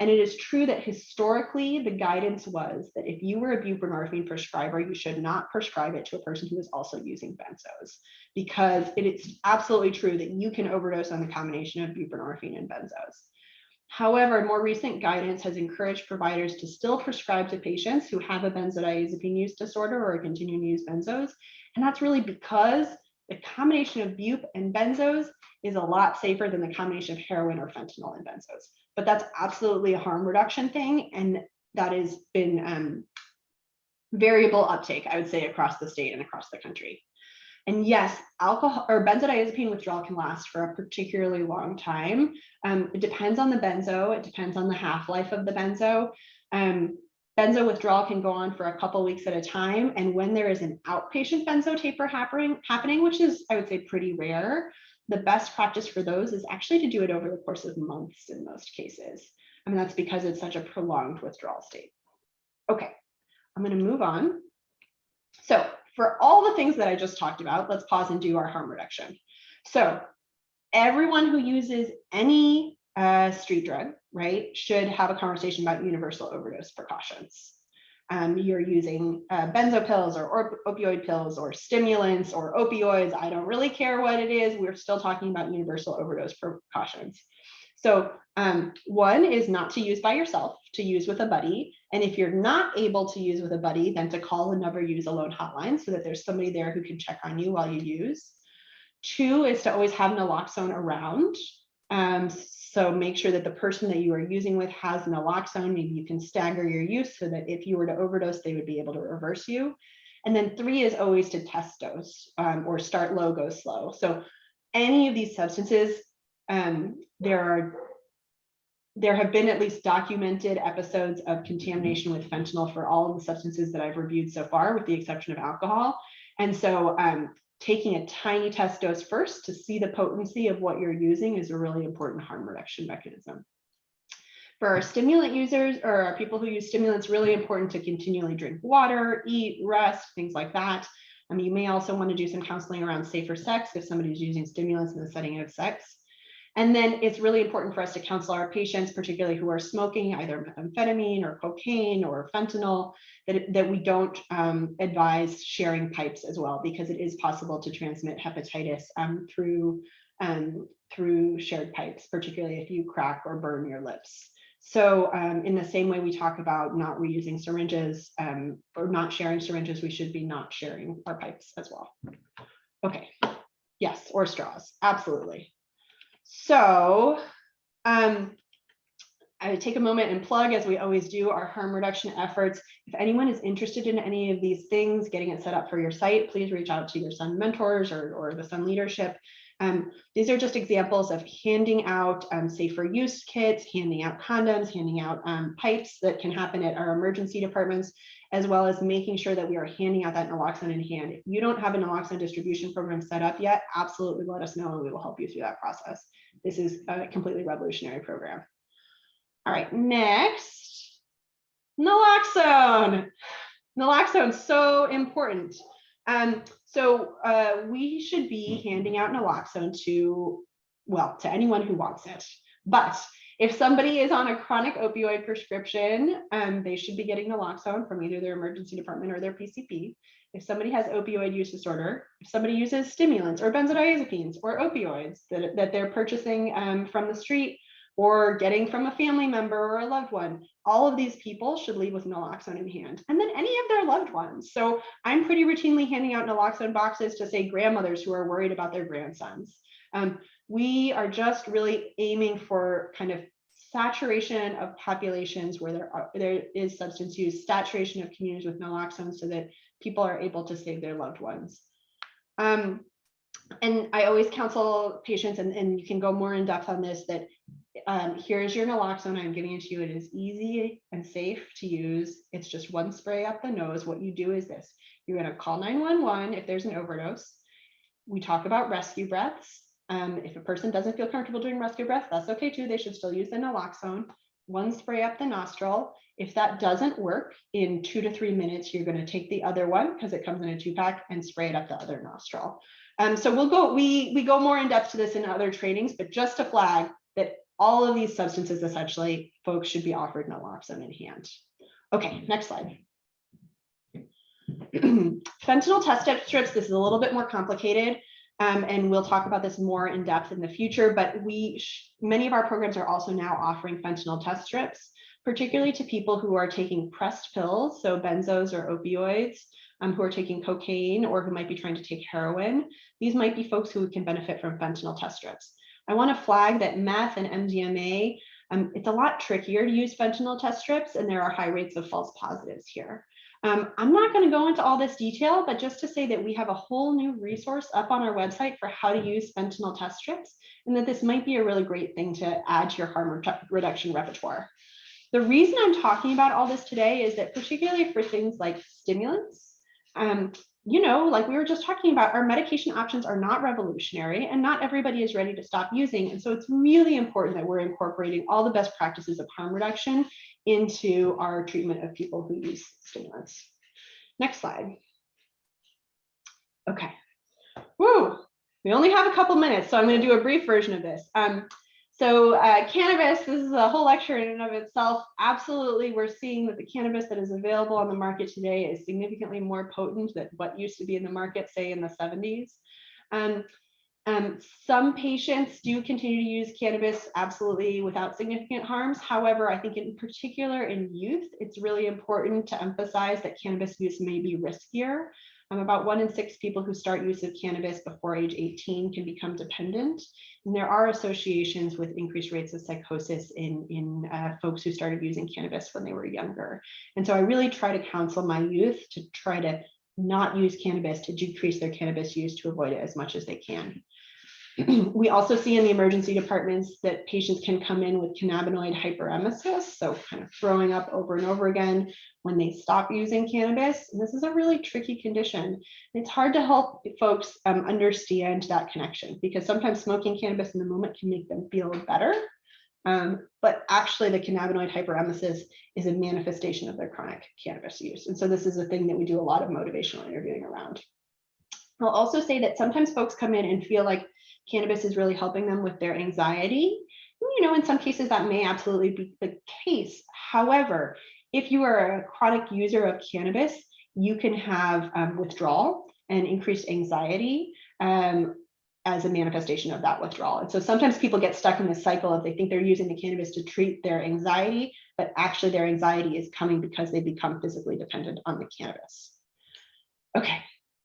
[SPEAKER 2] And it is true that historically the guidance was that if you were a buprenorphine prescriber, you should not prescribe it to a person who is also using benzos, because it is absolutely true that you can overdose on the combination of buprenorphine and benzos. However, more recent guidance has encouraged providers to still prescribe to patients who have a benzodiazepine use disorder or continue to use benzos. And that's really because the combination of bup and benzos is a lot safer than the combination of heroin or fentanyl and benzos. But that's absolutely a harm reduction thing. And that has been variable uptake, I would say, across the state and across the country. And yes, alcohol or benzodiazepine withdrawal can last for a particularly long time. It depends on the benzo. It depends on the half-life of the benzo. Benzo withdrawal can go on for a couple weeks at a time. And when there is an outpatient benzo taper happening, which is, I would say, pretty rare, the best practice for those is actually to do it over the course of months in most cases. I mean, that's because it's such a prolonged withdrawal state. Okay, I'm going to move on. So for all the things that I just talked about, let's pause and do our harm reduction. So everyone who uses any street drug, right, should have a conversation about universal overdose precautions. You're using benzo pills or opioid pills or stimulants or opioids. I don't really care what it is. We're still talking about universal overdose precautions. So one is not to use by yourself, to use with a buddy. And if you're not able to use with a buddy, then to call the Never Use Alone hotline so that there's somebody there who can check on you while you use. Two is to always have naloxone around. So make sure that the person that you are using with has naloxone. Maybe you can stagger your use so that if you were to overdose, they would be able to reverse you. And then three is always to test dose or start low, go slow. So any of these substances, there have been at least documented episodes of contamination with fentanyl for all of the substances that I've reviewed so far, with the exception of alcohol. And so taking a tiny test dose first to see the potency of what you're using is a really important harm reduction mechanism. For our stimulant users or our people who use stimulants, really important to continually drink water, eat, rest, things like that. You may also want to do some counseling around safer sex if somebody's using stimulants in the setting of sex. And then it's really important for us to counsel our patients, particularly who are smoking either methamphetamine or cocaine or fentanyl, that we don't advise sharing pipes as well, because it is possible to transmit hepatitis through shared pipes, particularly if you crack or burn your lips. So in the same way we talk about not reusing syringes or not sharing syringes, we should be not sharing our pipes as well. Okay, yes, or straws, absolutely. So I would take a moment and plug, as we always do, our harm reduction efforts. If anyone is interested in any of these things, getting it set up for your site, please reach out to your Sun mentors or the Sun leadership. These are just examples of handing out safer use kits, handing out condoms, handing out pipes that can happen at our emergency departments, as well as making sure that we are handing out that naloxone in hand. If you don't have a naloxone distribution program set up yet, absolutely let us know and we will help you through that process. This is a completely revolutionary program. All right, next, naloxone. Naloxone, so important. So we should be handing out naloxone to anyone who wants it. But if somebody is on a chronic opioid prescription, they should be getting naloxone from either their emergency department or their PCP. If somebody has opioid use disorder, if somebody uses stimulants or benzodiazepines or opioids that they're purchasing from the street or getting from a family member or a loved one, all of these people should leave with naloxone in hand, and then any of their loved ones. So I'm pretty routinely handing out naloxone boxes to, say, grandmothers who are worried about their grandsons. We are just really aiming for kind of saturation of populations where there is substance use, saturation of communities with naloxone so that people are able to save their loved ones. And I always counsel patients, and you can go more in depth on this, that here's your naloxone, I'm giving it to you. It is easy and safe to use. It's just one spray up the nose. What you do is this. You're going to call 911 if there's an overdose. We talk about rescue breaths. If a person doesn't feel comfortable doing rescue breath, that's okay too. They should still use the naloxone. One spray up the nostril. If that doesn't work, in 2 to 3 minutes, you're going to take the other one, because it comes in a 2-pack, and spray it up the other nostril. So we go more in depth to this in other trainings, but just to flag that all of these substances, essentially, folks should be offered naloxone in hand. Okay, next slide. Fentanyl test strips, this is a little bit more complicated, and we'll talk about this more in depth in the future, but many of our programs are also now offering fentanyl test strips, particularly to people who are taking pressed pills, so benzos or opioids, who are taking cocaine or who might be trying to take heroin. These might be folks who can benefit from fentanyl test strips. I want to flag that meth and MDMA, it's a lot trickier to use fentanyl test strips, and there are high rates of false positives here. I'm not going to go into all this detail, but just to say that we have a whole new resource up on our website for how to use fentanyl test strips, and that this might be a really great thing to add to your harm reduction repertoire. The reason I'm talking about all this today is that, particularly for things like stimulants, like we were just talking about, our medication options are not revolutionary, and not everybody is ready to stop using. And so it's really important that we're incorporating all the best practices of harm reduction into our treatment of people who use stimulants. Next slide. Okay. Woo! We only have a couple minutes, so I'm going to do a brief version of this. Cannabis, this is a whole lecture in and of itself. Absolutely, we're seeing that the cannabis that is available on the market today is significantly more potent than what used to be in the market, say, in the 70s. Some patients do continue to use cannabis absolutely without significant harms. However, I think in particular in youth, it's really important to emphasize that cannabis use may be riskier. About 1 in 6 people who start use of cannabis before age 18 can become dependent. And there are associations with increased rates of psychosis in folks who started using cannabis when they were younger. And so I really try to counsel my youth to try to not use cannabis, to decrease their cannabis use, to avoid it as much as they can. We also see in the emergency departments that patients can come in with cannabinoid hyperemesis, so kind of throwing up over and over again when they stop using cannabis. And this is a really tricky condition. It's hard to help folks understand that connection, because sometimes smoking cannabis in the moment can make them feel better. But actually the cannabinoid hyperemesis is a manifestation of their chronic cannabis use. And so this is a thing that we do a lot of motivational interviewing around. I'll also say that sometimes folks come in and feel like cannabis is really helping them with their anxiety. In some cases that may absolutely be the case. However, if you are a chronic user of cannabis, you can have withdrawal and increased anxiety as a manifestation of that withdrawal. And so sometimes people get stuck in this cycle of they think they're using the cannabis to treat their anxiety, but actually their anxiety is coming because they become physically dependent on the cannabis. Okay,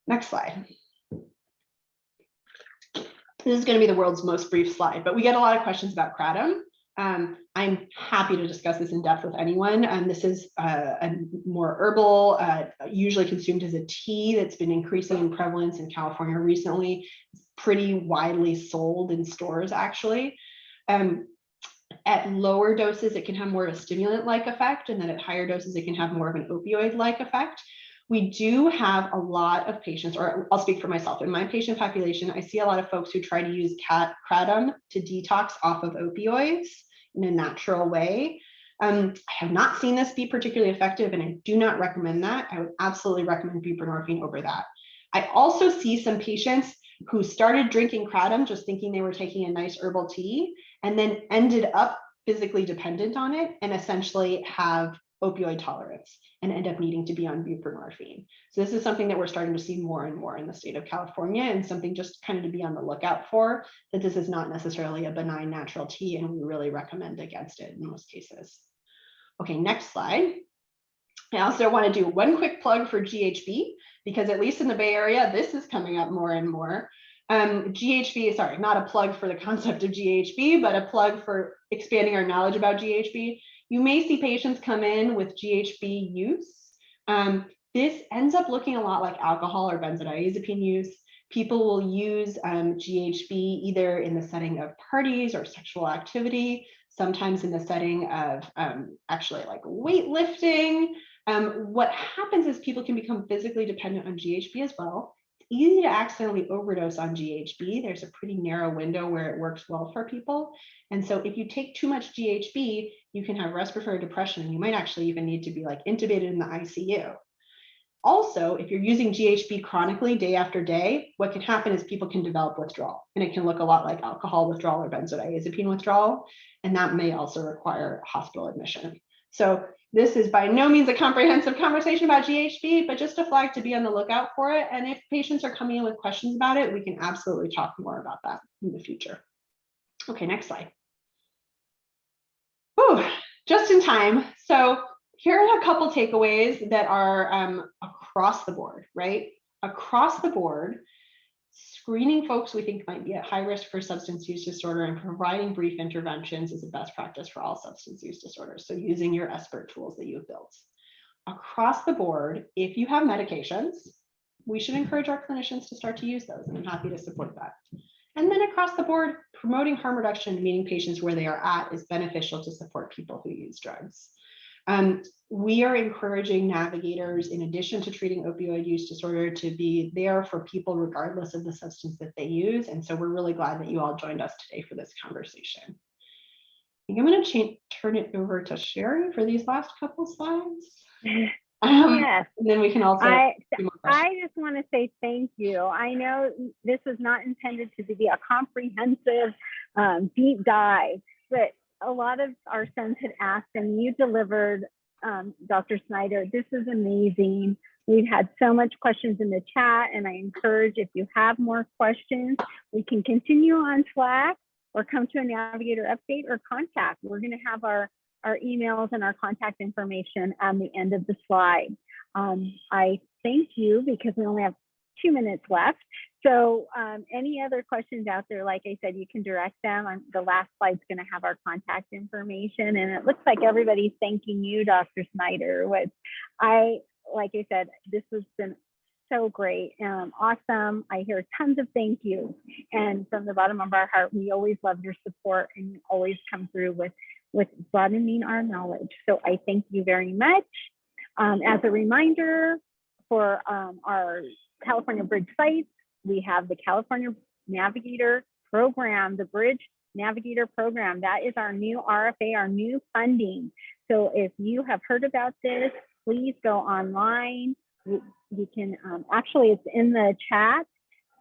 [SPEAKER 2] next slide. This is going to be the world's most brief slide, but we get a lot of questions about Kratom. I'm happy to discuss this in depth with anyone. This is a more herbal, usually consumed as a tea that's been increasing in prevalence in California recently. It's pretty widely sold in stores, actually. At lower doses, it can have more of a stimulant-like effect, and then at higher doses, it can have more of an opioid-like effect. We do have a lot of patients, or I'll speak for myself. In my patient population, I see a lot of folks who try to use Kratom to detox off of opioids in a natural way. I have not seen this be particularly effective, and I do not recommend that. I would absolutely recommend buprenorphine over that. I also see some patients who started drinking Kratom just thinking they were taking a nice herbal tea, and then ended up physically dependent on it and essentially have opioid tolerance and end up needing to be on buprenorphine. So this is something that we're starting to see more and more in the state of California, and something just kind of to be on the lookout for, that this is not necessarily a benign natural tea, and we really recommend against it in most cases. Okay, next slide. I also want to do one quick plug for GHB, because at least in the Bay Area, this is coming up more and more. GHB, sorry, not a plug for the concept of GHB, but a plug for expanding our knowledge about GHB. You may see patients come in with GHB use. This ends up looking a lot like alcohol or benzodiazepine use. People will use GHB either in the setting of parties or sexual activity, sometimes in the setting of actually like weightlifting. What happens is people can become physically dependent on GHB as well. It's easy to accidentally overdose on GHB. There's a pretty narrow window where it works well for people. And so if you take too much GHB, you can have respiratory depression, and you might actually even need to be like intubated in the ICU. Also, if you're using GHB chronically day after day, what can happen is people can develop withdrawal, and it can look a lot like alcohol withdrawal or benzodiazepine withdrawal, and that may also require hospital admission. So this is by no means a comprehensive conversation about GHB, but just a flag to be on the lookout for it. And if patients are coming in with questions about it, we can absolutely talk more about that in the future. Okay, next slide. Whew, just in time. So here are a couple takeaways that are across the board, right? Across the board, screening folks we think might be at high risk for substance use disorder and providing brief interventions is a best practice for all substance use disorders. So using your expert tools that you've built. Across the board, if you have medications, we should encourage our clinicians to start to use those, and I'm happy to support that. And then across the board, promoting harm reduction and meeting patients where they are at is beneficial to support people who use drugs. We are encouraging navigators, in addition to treating opioid use disorder, to be there for people regardless of the substance that they use. And so we're really glad that you all joined us today for this conversation. I think I'm going to turn it over to Sherry for these last couple slides.
[SPEAKER 1] Yes.
[SPEAKER 2] And then we can also
[SPEAKER 1] I just want to say thank you. I know this was not intended to be a comprehensive deep dive, but a lot of our sons had asked, and you delivered, Dr. Snyder. This is amazing. We've had so much questions in the chat, and I encourage, if you have more questions, we can continue on Slack or come to a navigator update or contact. We're going to have our emails and our contact information at the end of the slide. I thank you because we only have 2 minutes left. So any other questions out there, like I said, you can direct them. The last slide's going to have our contact information, and it looks like everybody's thanking you, Dr. Snyder. Like I said, this has been so great, awesome. I hear tons of thank yous, and from the bottom of our heart, we always love your support, and you always come through with broadening our knowledge. So I thank you very much. As a reminder, for our California Bridge sites, we have the California Navigator Program, the Bridge Navigator Program. That is our new RFA, our new funding. So if you have heard about this, please go online. You can, actually, it's in the chat.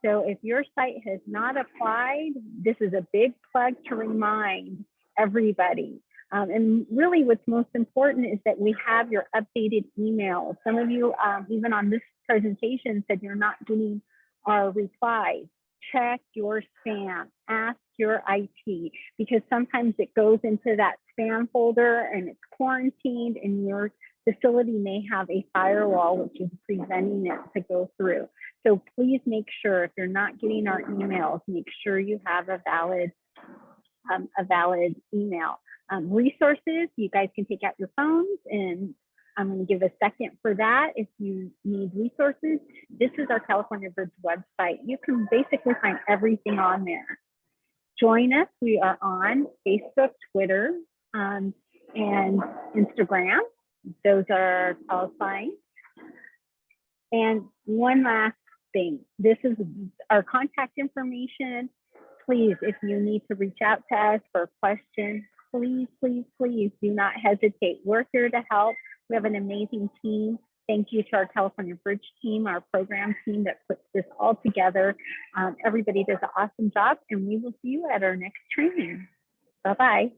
[SPEAKER 1] So if your site has not applied, this is a big plug to remind everybody. And really what's most important is that we have your updated email. Some of you, even on this presentation, said you're not getting our replies. Check your spam, ask your IT, because sometimes it goes into that spam folder and it's quarantined, and your facility may have a firewall which is preventing it to go through. So please make sure, if you're not getting our emails, make sure you have a valid email. Resources, you guys can take out your phones, and I'm going to give a second for that. If you need resources, this is our California Bridge website. You can basically find everything on there. Join us. We are on Facebook, Twitter, and Instagram. Those are qualifying. And one last thing, this is our contact information. Please, if you need to reach out to us for a question, please, please, please do not hesitate. We're here to help. We have an amazing team. Thank you to our California Bridge team, our program team that puts this all together. Everybody does an awesome job, and we will see you at our next training. Bye-bye.